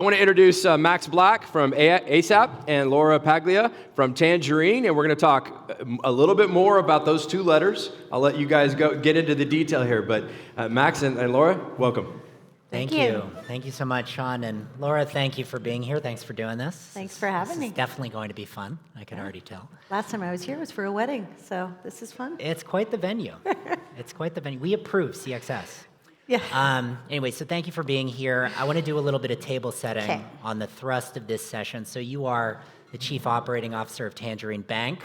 I want to introduce Max Black from ASAP and Laura Paglia from Tangerine, and we're going to talk a little bit more about those two letters. I'll let you guys get into the detail here, but Max and Laura, welcome. Thank you. Thank you so much, Sean. And Laura, thank you for being here. Thanks for doing this. Thanks for having me. It's definitely going to be fun. I can already tell. Last time I was here was for a wedding, so this is fun. It's quite the venue. It's quite the venue. We approve CXS. Yeah. Anyway, so thank you for being here. I want to do a little bit of table setting on the thrust of this session. So you are the Chief Operating Officer of Tangerine Bank,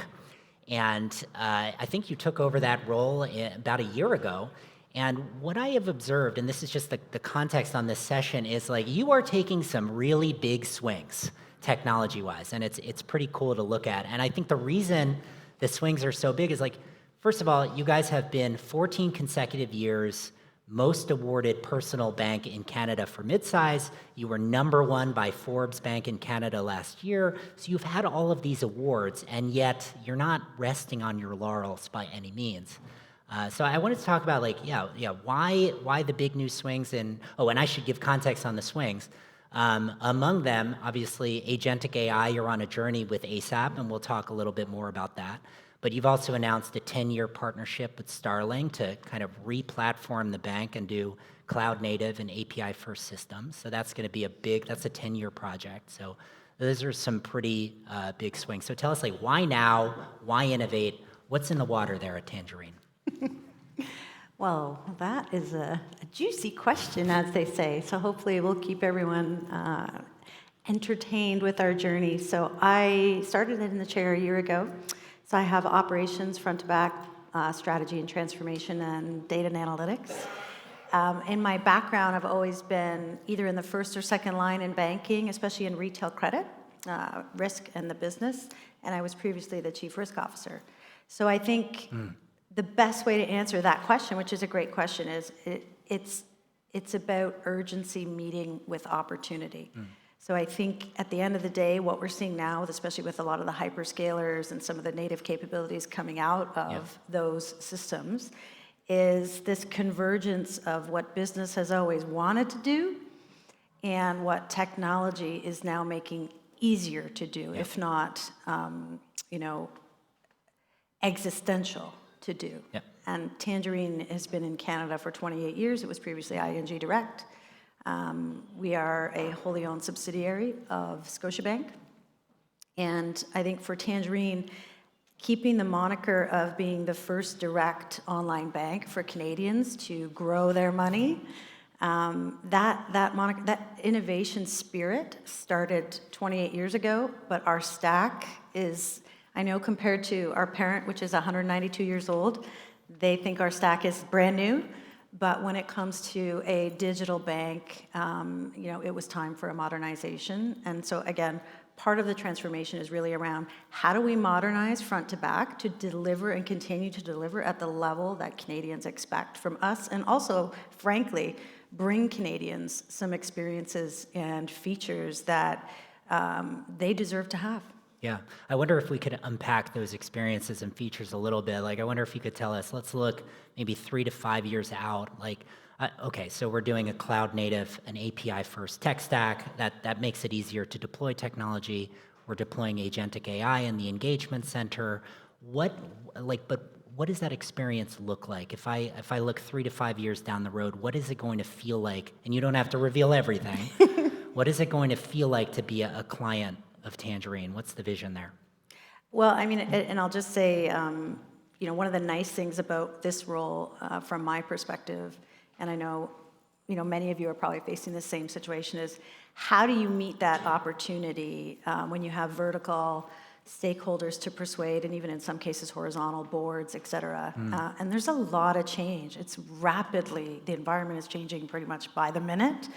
and I think you took over that role about a year ago. And what I have observed, and this is just the context on this session, is like you are taking some really big swings technology-wise, and it's pretty cool to look at. And I think the reason the swings are so big is like, first of all, you guys have been 14 consecutive years most awarded personal bank in Canada for midsize. You were #1 by Forbes Bank in Canada last year. So you've had all of these awards, and yet you're not resting on your laurels by any means. So I wanted to talk about why the big new swings and I should give context on the swings. Among them, obviously, agentic AI, you're on a journey with ASAP, and we'll talk a little bit more about that. But you've also announced a 10-year partnership with Starling to kind of re-platform the bank and do cloud-native and API-first systems. So that's going to be that's a 10-year project. So those are some pretty big swings. So tell us, like, why now? Why innovate? What's in the water there at Tangerine? Well, that is a juicy question, as they say. So hopefully we'll keep everyone entertained with our journey. So I started in the chair a year ago. So I have operations, front to back, strategy and transformation, and data and analytics. In my background, I've always been either in the first or second line in banking, especially in retail credit, risk and the business, and I was previously the chief risk officer. So I think the best way to answer that question, which is a great question, is it's about urgency meeting with opportunity. So I think at the end of the day, what we're seeing now, especially with a lot of the hyperscalers and some of the native capabilities coming out of those systems, is this convergence of what business has always wanted to do and what technology is now making easier to do, if not, existential to do. And Tangerine has been in Canada for 28 years. It was previously ING Direct. We are a wholly owned subsidiary of Scotiabank. And I think for Tangerine, keeping the moniker of being the first direct online bank for Canadians to grow their money, that innovation spirit started 28 years ago, but our stack is, I know compared to our parent, which is 192 years old, they think our stack is brand new. But when it comes to a digital bank, it was time for a modernization. And so again, part of the transformation is really around how do we modernize front to back to deliver and continue to deliver at the level that Canadians expect from us, and also, frankly, bring Canadians some experiences and features that they deserve to have. Yeah, I wonder if we could unpack those experiences and features a little bit. Like, I wonder if you could tell us, let's look maybe 3 to 5 years out. Like, okay, so we're doing a cloud native, an API first tech stack that makes it easier to deploy technology. We're deploying agentic AI in the engagement center. But what does that experience look like? If I look 3 to 5 years down the road, what is it going to feel like? And you don't have to reveal everything. What is it going to feel like to be a client of Tangerine? What's the vision there? Well, I mean, and I'll just say, one of the nice things about this role, from my perspective, and I know, many of you are probably facing the same situation, is how do you meet that opportunity when you have vertical stakeholders to persuade, and even in some cases horizontal boards, et cetera. And there's a lot of change. The environment is changing pretty much by the minute.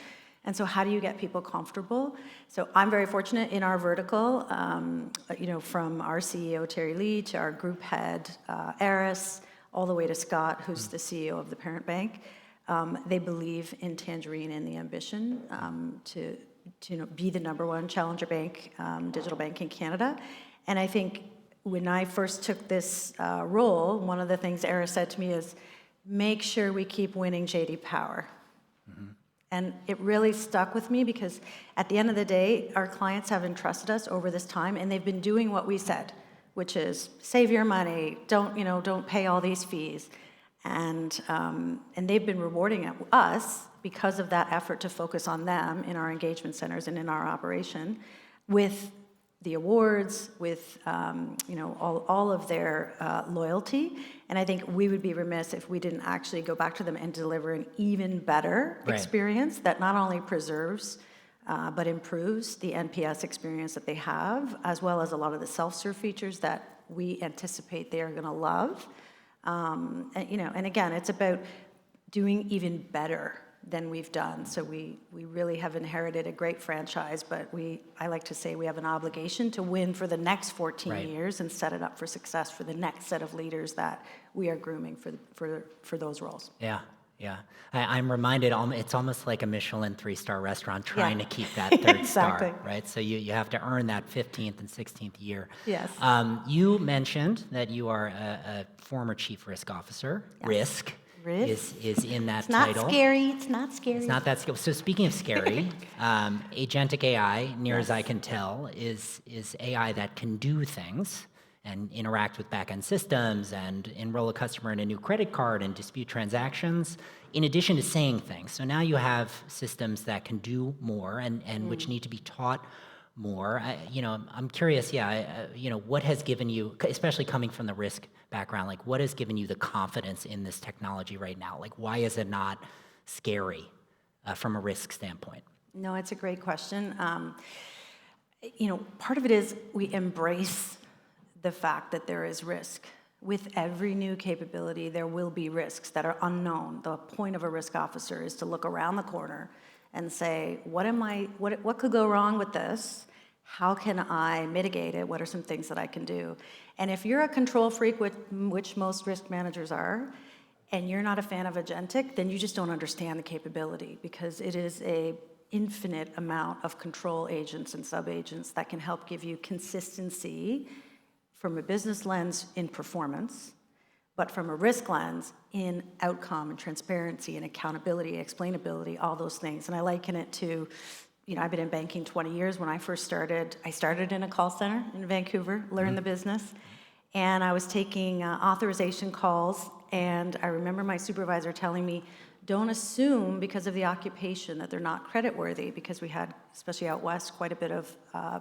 And so how do you get people comfortable? So I'm very fortunate in our vertical, from our CEO, Terry Lee, to our group head, Eris, all the way to Scott, who's the CEO of the parent bank. They believe in Tangerine and the ambition to be the #1 challenger bank, digital bank in Canada. And I think when I first took this role, one of the things Eris said to me is, make sure we keep winning JD Power. And it really stuck with me because at the end of the day, our clients have entrusted us over this time, and they've been doing what we said, which is save your money, don't pay all these fees. And they've been rewarding us because of that effort to focus on them in our engagement centers and in our operation with the awards, with all of their loyalty. And I think we would be remiss if we didn't actually go back to them and deliver an even better experience that not only preserves but improves the NPS experience that they have, as well as a lot of the self-serve features that we anticipate they are going to love. And again, it's about doing even better than we've done. So we really have inherited a great franchise, but I like to say we have an obligation to win for the next 14 years and set it up for success for the next set of leaders that we are grooming for those roles. Yeah. Yeah, I'm reminded, it's almost like a Michelin 3-star restaurant trying to keep that third Exactly. star, right? So you have to earn that 15th and 16th year. Yes. You mentioned that you are a former chief risk officer. Yes. Risk is in that It's not title. scary. It's not scary. It's not that scary. So speaking of scary, agentic AI, near as I can tell, is AI that can do things and interact with back-end systems and enroll a customer in a new credit card and dispute transactions, in addition to saying things. So now you have systems that can do more and which need to be taught more. I'm curious, what has given you, especially coming from the risk background, like what has given you the confidence in this technology right now? Like why is it not scary from a risk standpoint? No, it's a great question. Part of it is we embrace the fact that there is risk. With every new capability, there will be risks that are unknown. The point of a risk officer is to look around the corner and say, what could go wrong with this? How can I mitigate it? What are some things that I can do? And if you're a control freak, which most risk managers are, and you're not a fan of agentic, then you just don't understand the capability, because it is a infinite amount of control agents and sub-agents that can help give you consistency from a business lens in performance, but from a risk lens in outcome and transparency and accountability, explainability, all those things. And I liken it to, I've been in banking 20 years. When I first started, I started in a call center in Vancouver, learned the business, and I was taking authorization calls, and I remember my supervisor telling me, don't assume because of the occupation that they're not creditworthy, because we had, especially out west, quite a bit of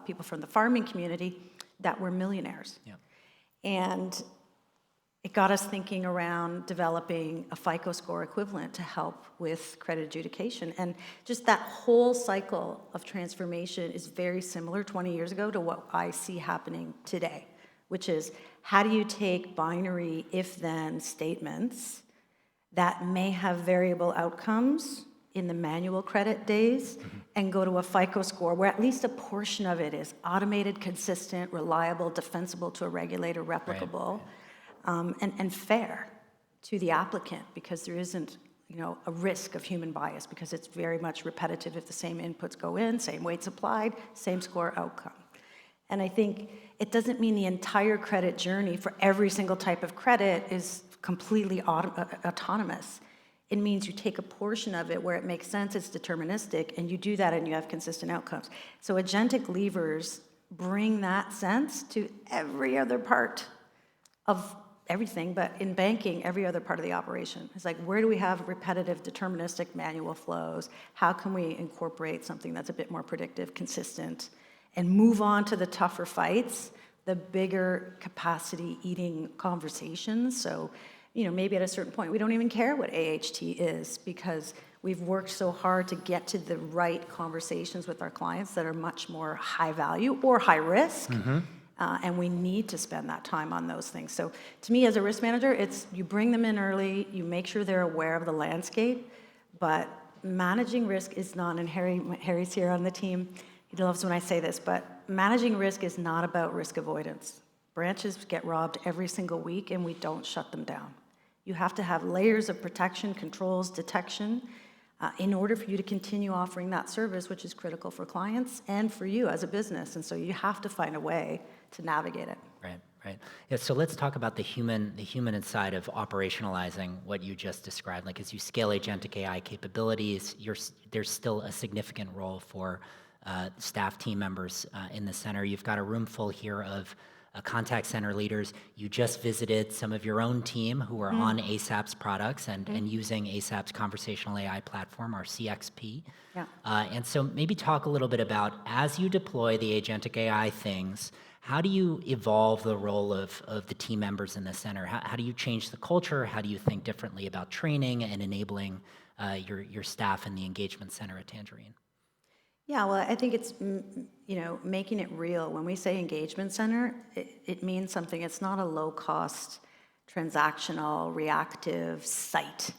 people from the farming community that were millionaires. Yeah. And it got us thinking around developing a FICO score equivalent to help with credit adjudication. And just that whole cycle of transformation is very similar 20 years ago to what I see happening today, which is how do you take binary if-then statements that may have variable outcomes in the manual credit days and go to a FICO score where at least a portion of it is automated, consistent, reliable, defensible to a regulator, replicable, and fair to the applicant, because there isn't a risk of human bias, because it's very much repetitive. If the same inputs go in, same weights applied, same score outcome. And I think it doesn't mean the entire credit journey for every single type of credit is completely autonomous. It means you take a portion of it where it makes sense, it's deterministic, and you do that and you have consistent outcomes. So agentic levers bring that sense to every other part of everything, but in banking, every other part of the operation. It's like, where do we have repetitive, deterministic manual flows? How can we incorporate something that's a bit more predictive, consistent, and move on to the tougher fights, the bigger capacity eating conversations? So, maybe at a certain point, we don't even care what AHT is, because we've worked so hard to get to the right conversations with our clients that are much more high value or high risk. And we need to spend that time on those things. So to me, as a risk manager, it's you bring them in early, you make sure they're aware of the landscape, but managing risk is not, and Harry's here on the team, he loves when I say this, but managing risk is not about risk avoidance. Branches get robbed every single week, and we don't shut them down. You have to have layers of protection, controls, detection, in order for you to continue offering that service, which is critical for clients and for you as a business. And so you have to find a way to navigate it. Right. Right. Yeah, so let's talk about the human side of operationalizing what you just described. Like as you scale agentic AI capabilities, there's still a significant role for staff team members in the center. You've got a room full here of contact center leaders. You just visited some of your own team who are on ASAP's products and using ASAP's conversational AI platform, our CXP. Yeah. And so maybe talk a little bit about, as you deploy the agentic AI things, how do you evolve the role of the team members in the center? How do you change the culture? How do you think differently about training and enabling your staff in the engagement center at Tangerine? Yeah, well, I think it's, making it real. When we say engagement center, it means something. It's not a low-cost, transactional, reactive site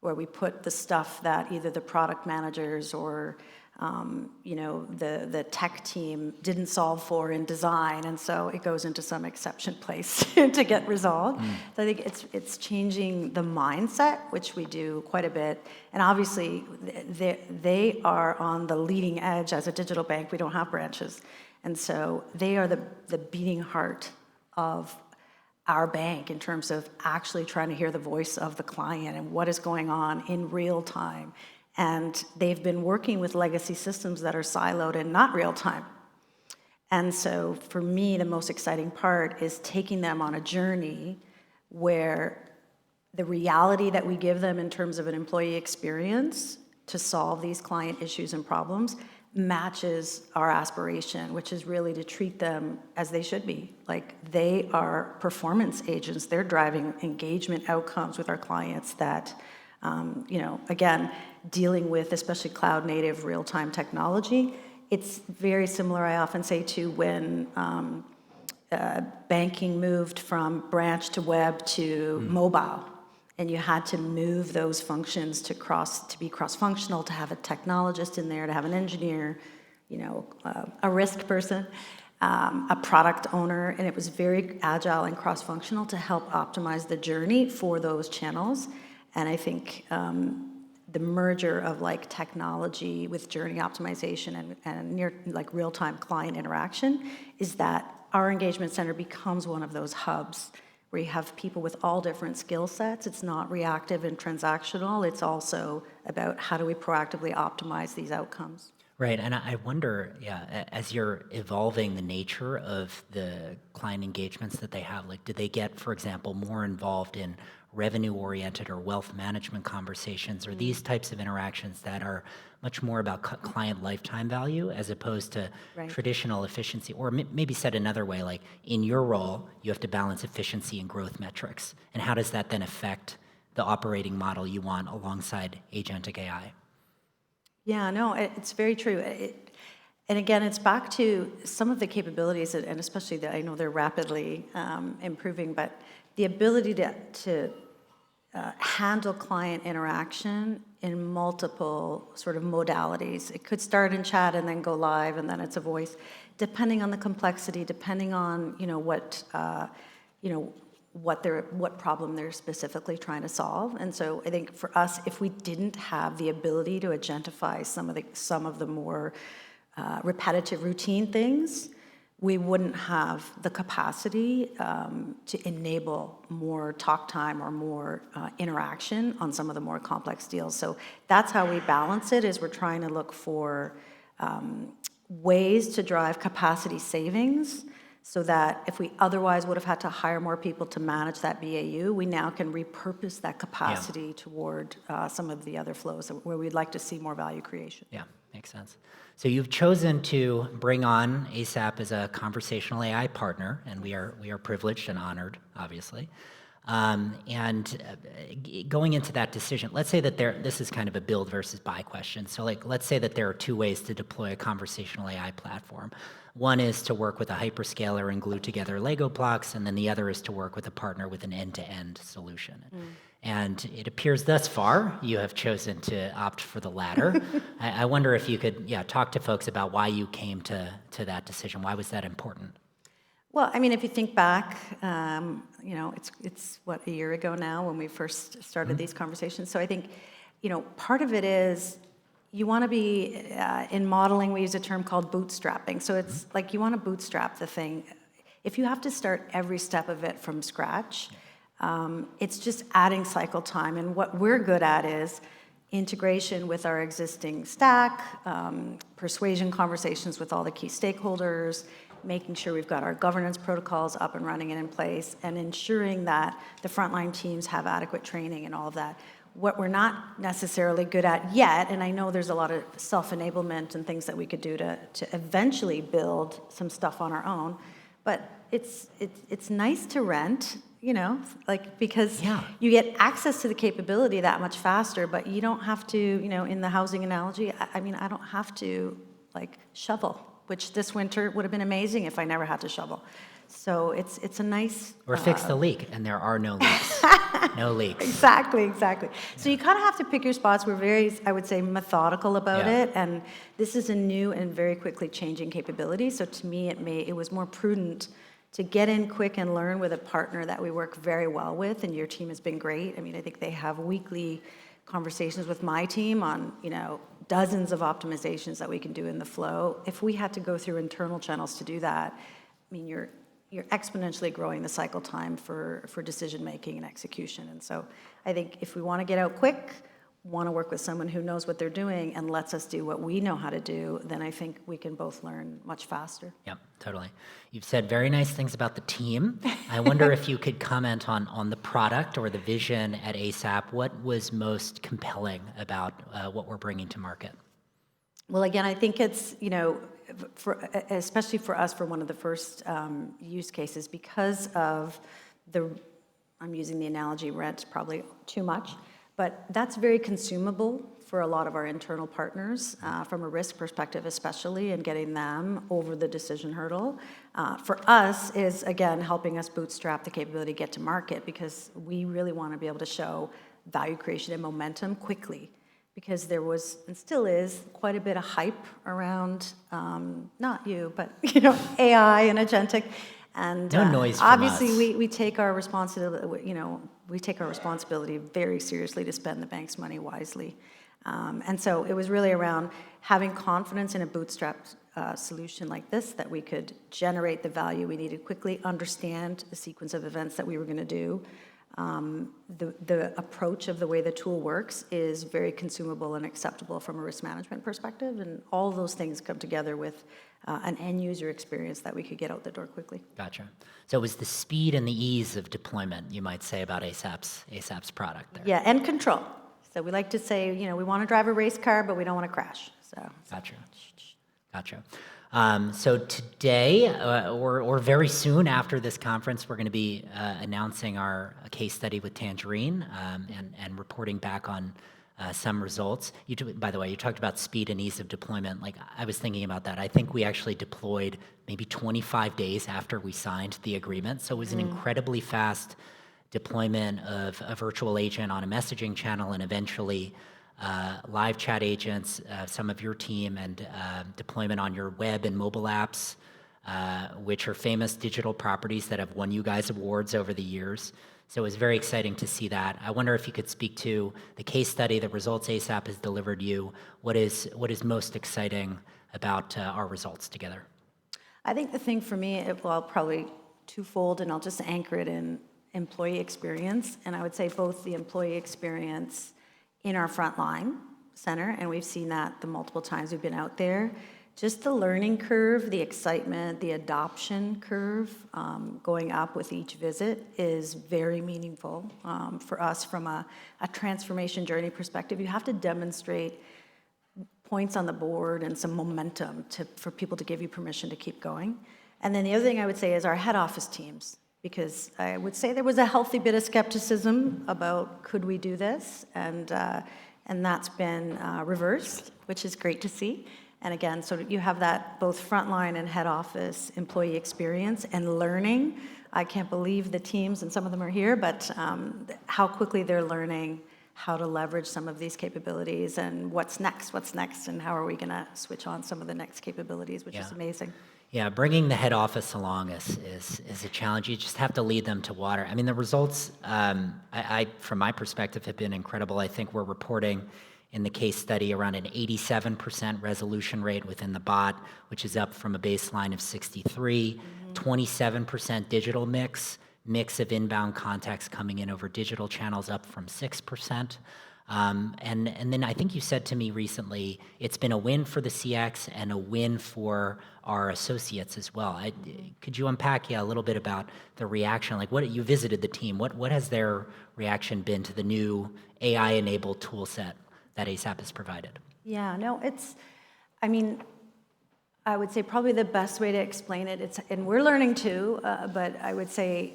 where we put the stuff that either the product managers or the tech team didn't solve for in design, and so it goes into some exception place to get resolved. So I think it's changing the mindset, which we do quite a bit. And obviously, they are on the leading edge as a digital bank. We don't have branches, and so they are the beating heart of our bank in terms of actually trying to hear the voice of the client and what is going on in real time. And they've been working with legacy systems that are siloed and not real time. And so for me, the most exciting part is taking them on a journey where the reality that we give them in terms of an employee experience to solve these client issues and problems matches our aspiration, which is really to treat them as they should be. Like they are performance agents. They're driving engagement outcomes with our clients that, again, dealing with especially cloud native real-time technology. It's very similar, I often say, to when banking moved from branch to web to mobile, and you had to move those functions to be cross-functional, to have a technologist in there, to have an engineer, a risk person, a product owner, and it was very agile and cross-functional to help optimize the journey for those channels. And I think the merger of like technology with journey optimization and near like real-time client interaction is that our engagement center becomes one of those hubs where you have people with all different skill sets. It's not reactive and transactional. It's also about how do we proactively optimize these outcomes. Right, and I wonder, as you're evolving the nature of the client engagements that they have, like, do they get, for example, more involved in revenue-oriented or wealth management conversations, or these types of interactions that are much more about client lifetime value as opposed to traditional efficiency? Or maybe said another way, like in your role, you have to balance efficiency and growth metrics. And how does that then affect the operating model you want alongside agentic AI? Yeah, no, it's very true. And again, it's back to some of the capabilities, and especially that I know they're rapidly improving, but the ability to handle client interaction in multiple sort of modalities. It could start in chat and then go live, and then it's a voice, depending on the complexity, depending on what problem they're specifically trying to solve. And so I think for us, if we didn't have the ability to agentify some of the more repetitive routine things, we wouldn't have the capacity to enable more talk time or more interaction on some of the more complex deals. So that's how we balance it, is we're trying to look for ways to drive capacity savings so that if we otherwise would have had to hire more people to manage that BAU, we now can repurpose that capacity toward some of the other flows where we'd like to see more value creation. Yeah, makes sense. So you've chosen to bring on ASAP as a conversational AI partner, and we are privileged and honored, obviously. Going into that decision, let's say that this is kind of a build versus buy question. So let's say that there are two ways to deploy a conversational AI platform. One is to work with a hyperscaler and glue together Lego blocks, and then the other is to work with a partner with an end-to-end solution. And it appears thus far you have chosen to opt for the latter. I wonder if you could talk to folks about why you came to that decision. Why was that important? Well, I mean, if you think back, it's what, a year ago now when we first started these conversations. So I think, part of it is you want to be, in modeling, we use a term called bootstrapping. So it's like you want to bootstrap the thing. If you have to start every step of it from scratch, it's just adding cycle time. And what we're good at is integration with our existing stack, persuasion conversations with all the key stakeholders, making sure we've got our governance protocols up and running and in place, and ensuring that the frontline teams have adequate training and all of that. What we're not necessarily good at yet, and I know there's a lot of self-enablement and things that we could do to eventually build some stuff on our own, but it's nice to rent, like, because you get access to the capability that much faster, but you don't have to, in the housing analogy, I mean, I don't have to, like, shovel, which this winter would have been amazing if I never had to shovel. So it's a nice... Or fix the leak, and there are no leaks. No leaks. Exactly. So you kind of have to pick your spots. We're very, I would say, methodical about it, and this is a new and very quickly changing capability. So to me, it was more prudent to get in quick and learn with a partner that we work very well with, and your team has been great. I mean, I think they have weekly conversations with my team on, dozens of optimizations that we can do in the flow. If we had to go through internal channels to do that, I mean, you're exponentially growing the cycle time for decision making and execution. And so I think if we want to get out quick, want to work with someone who knows what they're doing and lets us do what we know how to do, then I think we can both learn much faster. Yep, totally. You've said very nice things about the team. I wonder if you could comment on the product or the vision at ASAP. What was most compelling about what we're bringing to market? Well, again, I think it's, especially for us, for one of the first use cases, because of I'm using the analogy, rent probably too much, but that's very consumable for a lot of our internal partners, from a risk perspective especially, and getting them over the decision hurdle. For us is, again, helping us bootstrap the capability to get to market, because we really want to be able to show value creation and momentum quickly. Because there was, and still is, quite a bit of hype around, not you, but AI and agentic, and no noise from obviously us. we take our responsibility. We take our responsibility very seriously to spend the bank's money wisely, and so it was really around having confidence in a bootstrapped solution like this, that we could generate the value we needed quickly, understand the sequence of events that we were going to do. The approach of the way the tool works is very consumable and acceptable from a risk management perspective, and all those things come together with an end user experience that we could get out the door quickly. Gotcha. So it was the speed and the ease of deployment, you might say, about ASAP's product there. Yeah, and control. So we like to say, we want to drive a race car, but we don't want to crash. Gotcha. So today, or very soon after this conference, we're going to be announcing our case study with Tangerine, and reporting back on some results. By the way, you talked about speed and ease of deployment. Like, I was thinking about that. I think we actually deployed maybe 25 days after we signed the agreement. So it was an incredibly fast deployment of a virtual agent on a messaging channel, and eventually live chat agents, some of your team, and deployment on your web and mobile apps, which are famous digital properties that have won you guys awards over the years. So it was very exciting to see that. I wonder if you could speak to the case study, the results ASAP has delivered you. What is most exciting about our results together? I think the thing for me, probably twofold, and I'll just anchor it in employee experience. And I would say both the employee experience in our frontline center, and we've seen that the multiple times we've been out there. Just the learning curve, the excitement, the adoption curve going up with each visit is very meaningful for us from a transformation journey perspective. You have to demonstrate points on the board and some momentum for people to give you permission to keep going. And then the other thing I would say is our head office teams, because I would say there was a healthy bit of skepticism about could we do this, and that's been reversed, which is great to see. And again, so you have that both frontline and head office employee experience and learning. I can't believe the teams, and some of them are here, but how quickly they're learning how to leverage some of these capabilities, and what's next, and how are we going to switch on some of the next capabilities, which is amazing. Yeah, bringing the head office along is a challenge. You just have to lead them to water. I mean, the results, I from my perspective, have been incredible. I think we're reporting in the case study around an 87% resolution rate within the bot, which is up from a baseline of 63. 27% digital mix of inbound contacts coming in over digital channels up from 6%. And then I think you said to me recently, it's been a win for the CX and a win for our associates as well. Could you unpack a little bit about the reaction? Like, what you visited the team, what has their reaction been to the new AI-enabled tool set that ASAP has provided? Yeah, no, I mean, I would say probably the best way to explain it, and we're learning too, but I would say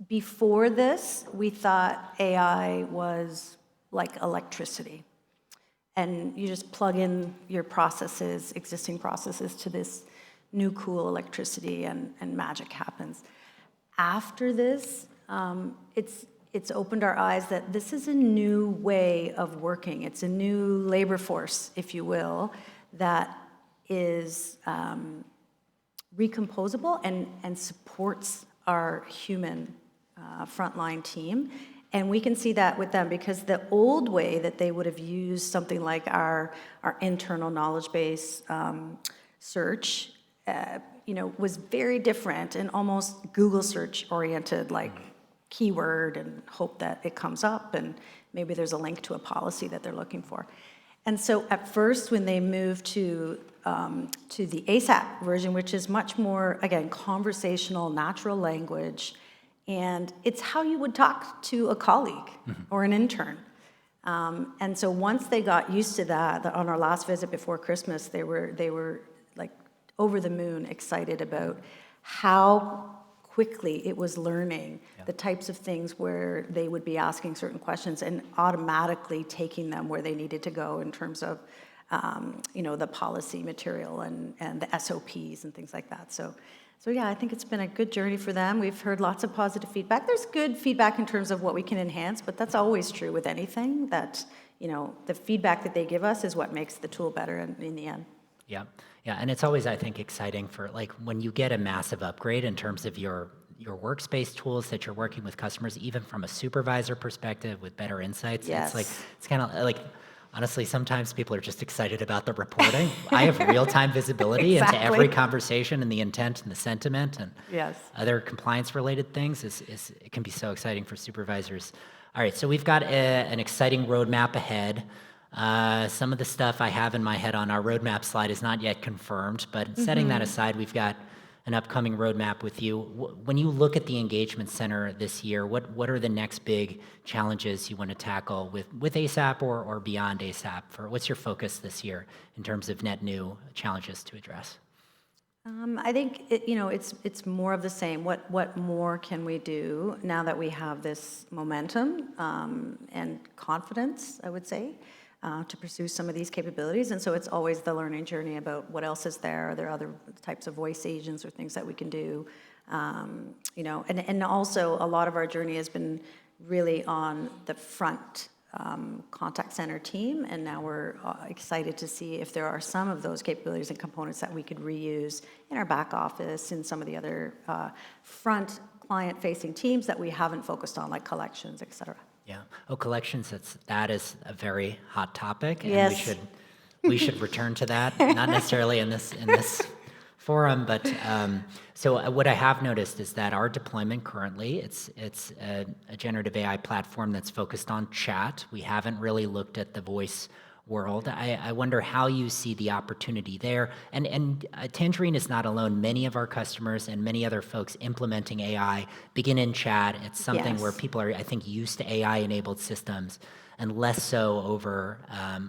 before this, we thought AI was like electricity. And you just plug in your processes, existing processes, to this new cool electricity, and magic happens. After this, it's opened our eyes that this is a new way of working. It's a new labor force, if you will, that is recomposable and supports our human frontline team. And we can see that with them, because the old way that they would have used something like our internal knowledge base search, was very different and almost Google search oriented, like keyword, and hope that it comes up and maybe there's a link to a policy that they're looking for. And so at first, when they moved to the ASAP version, which is much more, again, conversational, natural language, and it's how you would talk to a colleague or an intern. And so once they got used to that, on our last visit before Christmas, they were like over the moon excited about how quickly it was learning the types of things where they would be asking certain questions and automatically taking them where they needed to go in terms of the policy material and the SOPs and things like that. So yeah, I think it's been a good journey for them. We've heard lots of positive feedback. There's good feedback in terms of what we can enhance, but that's always true with anything, that, the feedback that they give us is what makes the tool better in the end. Yeah, and it's always, I think, exciting for, like, when you get a massive upgrade in terms of your workspace tools that you're working with customers, even from a supervisor perspective with better insights. Yes. It's kind of like, honestly, sometimes people are just excited about the reporting. I have real-time visibility into every conversation and the intent and the sentiment and other compliance-related things. It can be so exciting for supervisors. All right, so we've got an exciting roadmap ahead. Some of the stuff I have in my head on our roadmap slide is not yet confirmed, but setting that aside, we've got an upcoming roadmap with you. When you look at the engagement center this year, what are the next big challenges you want to tackle with ASAP or beyond ASAP? What's your focus this year in terms of net new challenges to address? I think it's more of the same. What more can we do now that we have this momentum and confidence, I would say, to pursue some of these capabilities? And so it's always the learning journey about what else is there. Are there other types of voice agents or things that we can do? And also a lot of our journey has been really on the front contact center team, and now we're excited to see if there are some of those capabilities and components that we could reuse in our back office, in some of the other front client-facing teams that we haven't focused on, like collections, et cetera. Yeah. Oh, collections, that is a very hot topic, and Yes. we should return to that, not necessarily in this forum, but so what I have noticed is that our deployment currently, it's a generative AI platform that's focused on chat. We haven't really looked at the voice world. I wonder how you see the opportunity there. And Tangerine is not alone. Many of our customers and many other folks implementing AI begin in chat. It's something where people are, I think, used to AI-enabled systems and less so over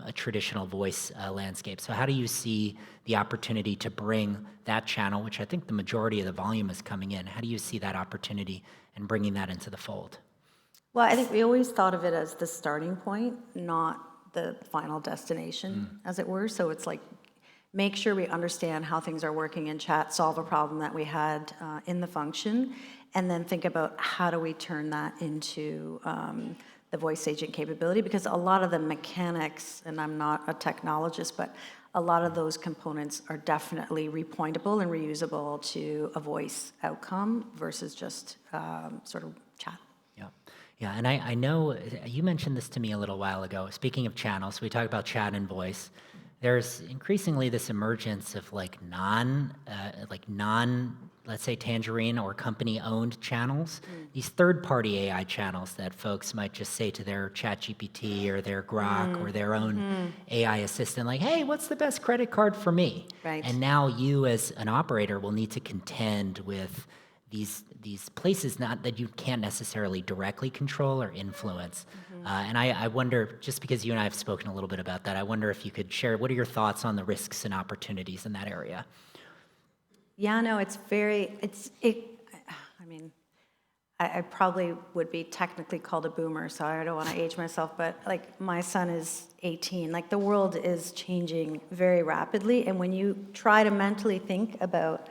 a traditional voice landscape. So how do you see the opportunity to bring that channel, which I think the majority of the volume is coming in, how do you see that opportunity and bringing that into the fold? Well, I think we always thought of it as the starting point, not the final destination, as it were. So it's like, make sure we understand how things are working in chat, solve a problem that we had in the function, and then think about how do we turn that into the voice agent capability, because a lot of the mechanics, and I'm not a technologist, but a lot of those components are definitely repointable and reusable to a voice outcome versus just sort of chat. Yeah, and I know you mentioned this to me a little while ago. Speaking of channels, we talk about chat and voice. There's increasingly this emergence of non let's say Tangerine or company-owned channels, these third-party AI channels that folks might just say to their ChatGPT or their Grok or their own AI assistant, like, hey, what's the best credit card for me? Right. And now you as an operator will need to contend with these places not that you can't necessarily directly control or influence. And I wonder, just because you and I have spoken a little bit about that, I wonder if you could share, what are your thoughts on the risks and opportunities in that area? Yeah, no, I mean, I probably would be technically called a boomer, so I don't want to age myself, but like my son is 18. Like the world is changing very rapidly, and when you try to mentally think about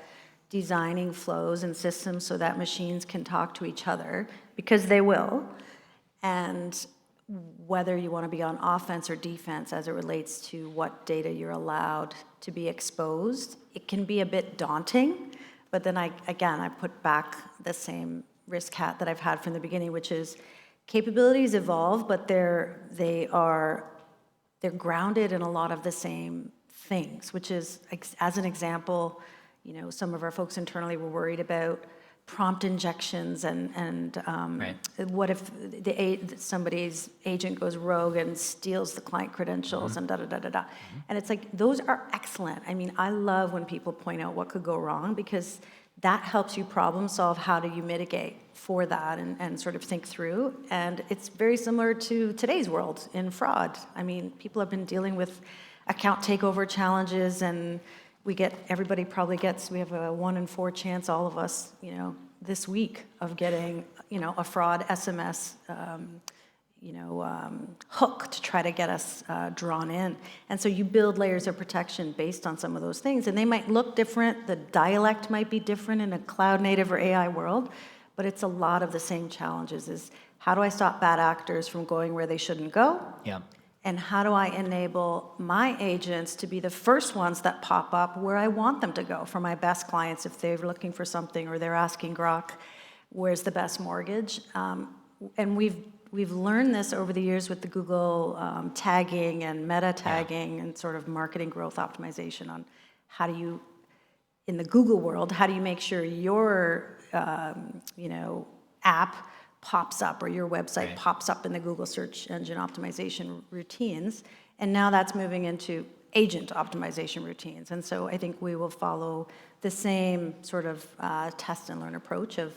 designing flows and systems so that machines can talk to each other, because they will, and whether you want to be on offense or defense as it relates to what data you're allowed to be exposed, it can be a bit daunting. But then I put back the same risk hat that I've had from the beginning, which is capabilities evolve, but they're grounded in a lot of the same things, which is, as an example, some of our folks internally were worried about prompt injections and Right. what if somebody's agent goes rogue and steals the client credentials and da-da-da-da-da. And it's like, those are excellent. I mean, I love when people point out what could go wrong, because that helps you problem solve how do you mitigate for that and sort of think through. And it's very similar to today's world in fraud. I mean, people have been dealing with account takeover challenges, and everybody probably gets, we have a 1 in 4 chance, all of us, this week, of getting, a fraud SMS, hook to try to get us drawn in. And so you build layers of protection based on some of those things. And they might look different, the dialect might be different in a cloud native or AI world, but it's a lot of the same challenges. Is how do I stop bad actors from going where they shouldn't go? Yeah. And how do I enable my agents to be the first ones that pop up where I want them to go for my best clients if they're looking for something or they're asking Grok, where's the best mortgage? And we've learned this over the years with the Google tagging and meta tagging and sort of marketing growth optimization on how do you, in the Google world, how do you make sure your app pops up or your website pops up in the Google search engine optimization routines. And now that's moving into agent optimization routines. And so I think we will follow the same sort of test and learn approach of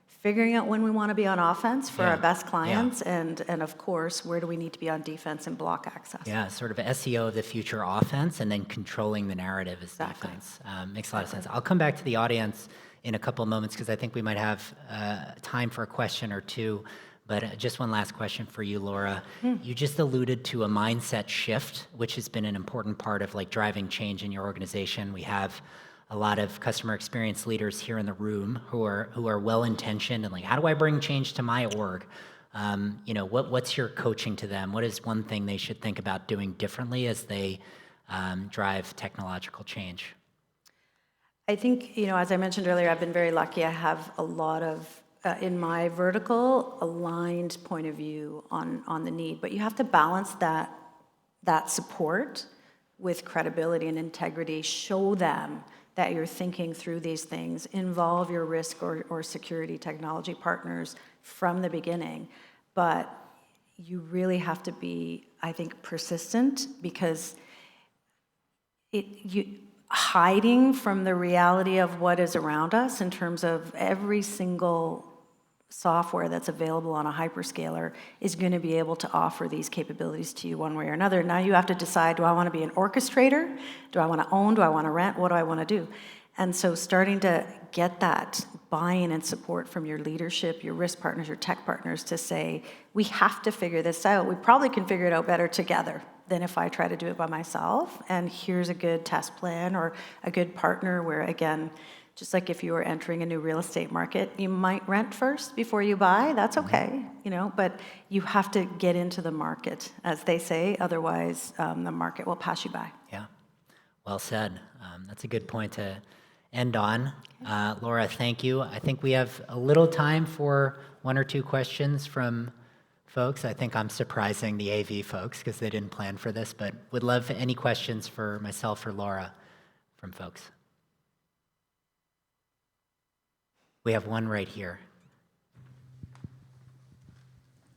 figuring out when we want to be on offense for our best clients and of course, where do we need to be on defense and block access. Yeah, sort of SEO of the future offense, and then controlling the narrative as defense. Makes a lot of sense. I'll come back to the audience in a couple of moments, because I think we might have time for a question or two. But just one last question for you, Laura. You just alluded to a mindset shift, which has been an important part of driving change in your organization. We have a lot of customer experience leaders here in the room who are well-intentioned and how do I bring change to my org? What's your coaching to them? What is one thing they should think about doing differently as they drive technological change? I think, as I mentioned earlier, I've been very lucky. I have a lot of, in my vertical, aligned point of view on the need. But you have to balance that support with credibility and integrity. Show them that you're thinking through these things. Involve your risk or security technology partners from the beginning. But you really have to be, I think, persistent, because hiding from the reality of what is around us in terms of every single software that's available on a hyperscaler is going to be able to offer these capabilities to you one way or another. Now you have to decide, do I want to be an orchestrator? Do I want to own? Do I want to rent? What do I want to do? And so starting to get that buy-in and support from your leadership, your risk partners, your tech partners to say, we have to figure this out. We probably can figure it out better together than if I try to do it by myself. And here's a good test plan or a good partner where, again, just like if you were entering a new real estate market, you might rent first before you buy. That's okay, but you have to get into the market, as they say. Otherwise, the market will pass you by. Yeah, well said. That's a good point to end on. Laura, thank you. I think we have a little time for 1 or 2 questions from folks. I think I'm surprising the AV folks because they didn't plan for this, but would love any questions for myself or Laura from folks. We have one right here.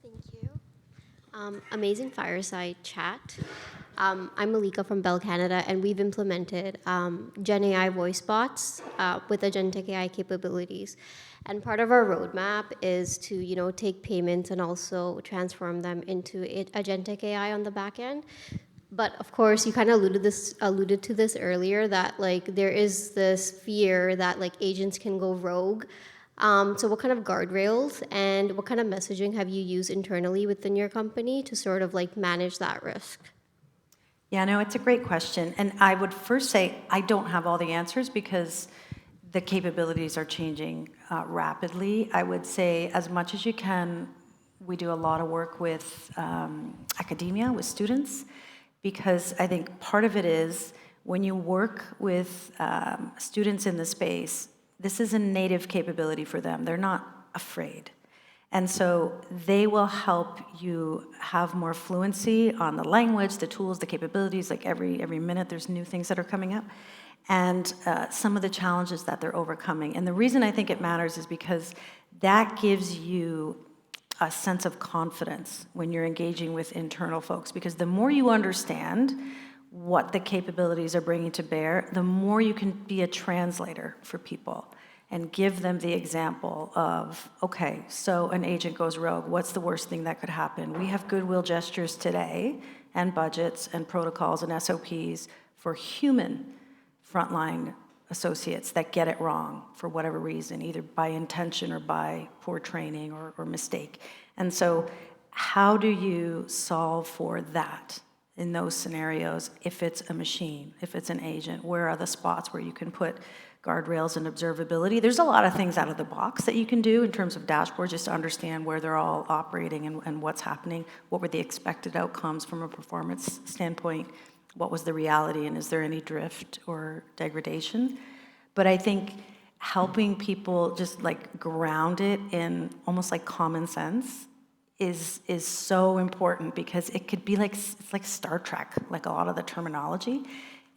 Thank you. Amazing fireside chat. I'm Malika from Bell Canada, and we've implemented Gen AI voice bots with agentic AI capabilities. And part of our roadmap is to, take payments and also transform them into agentic AI on the back end. But of course, you kind of alluded to this earlier, that there is this fear that agents can go rogue. So what kind of guardrails and what kind of messaging have you used internally within your company to sort of manage that risk? Yeah, no, it's a great question. And I would first say I don't have all the answers because the capabilities are changing rapidly. I would say as much as you can, we do a lot of work with academia, with students, because I think part of it is when you work with students in the space, this is a native capability for them. They're not afraid. And so they will help you have more fluency on the language, the tools, the capabilities. Like every minute there's new things that are coming up. And some of the challenges that they're overcoming. And the reason I think it matters is because that gives you a sense of confidence when you're engaging with internal folks. Because the more you understand what the capabilities are bringing to bear, the more you can be a translator for people and give them the example of, okay, so an agent goes rogue, what's the worst thing that could happen? We have goodwill gestures today and budgets and protocols and SOPs for human frontline associates that get it wrong for whatever reason, either by intention or by poor training or mistake. And so how do you solve for that in those scenarios if it's a machine, if it's an agent? Where are the spots where you can put guardrails and observability? There's a lot of things out of the box that you can do in terms of dashboards just to understand where they're all operating and what's happening, what were the expected outcomes from a performance standpoint, what was the reality, and is there any drift or degradation? But I think helping people just ground it in almost like common sense is so important, because it could be it's like Star Trek, like a lot of the terminology.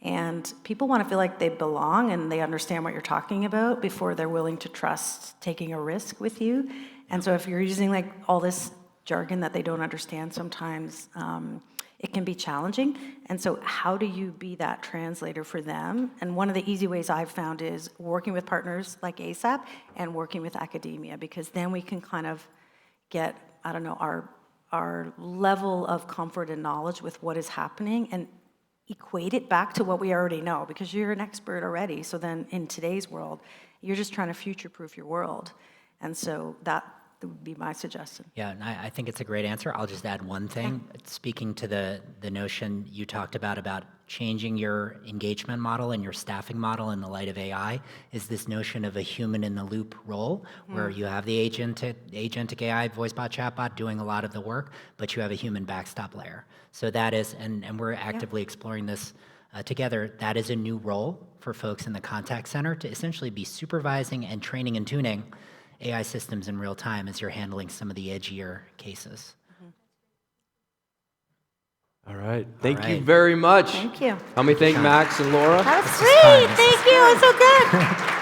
And people want to feel like they belong and they understand what you're talking about before they're willing to trust taking a risk with you. And so if you're using all this jargon that they don't understand sometimes, it can be challenging. And so how do you be that translator for them? And one of the easy ways I've found is working with partners like ASAP and working with academia, because then we can kind of get, our level of comfort and knowledge with what is happening and equate it back to what we already know, because you're an expert already. So then in today's world, you're just trying to future-proof your world. And so that would be my suggestion. Yeah, and I think it's a great answer. I'll just add one thing. Speaking to the notion you talked about changing your engagement model and your staffing model in the light of AI, is this notion of a human-in-the-loop role, where you have the agentic AI, voice bot, chatbot doing a lot of the work, but you have a human backstop layer. So that is, and we're actively exploring this together, that is a new role for folks in the contact center to essentially be supervising and training and tuning AI systems in real time as you're handling some of the edgier cases. All right. Thank you very much. Thank you. Help me thank Max and Laura. That was sweet. Thank you. It was so good.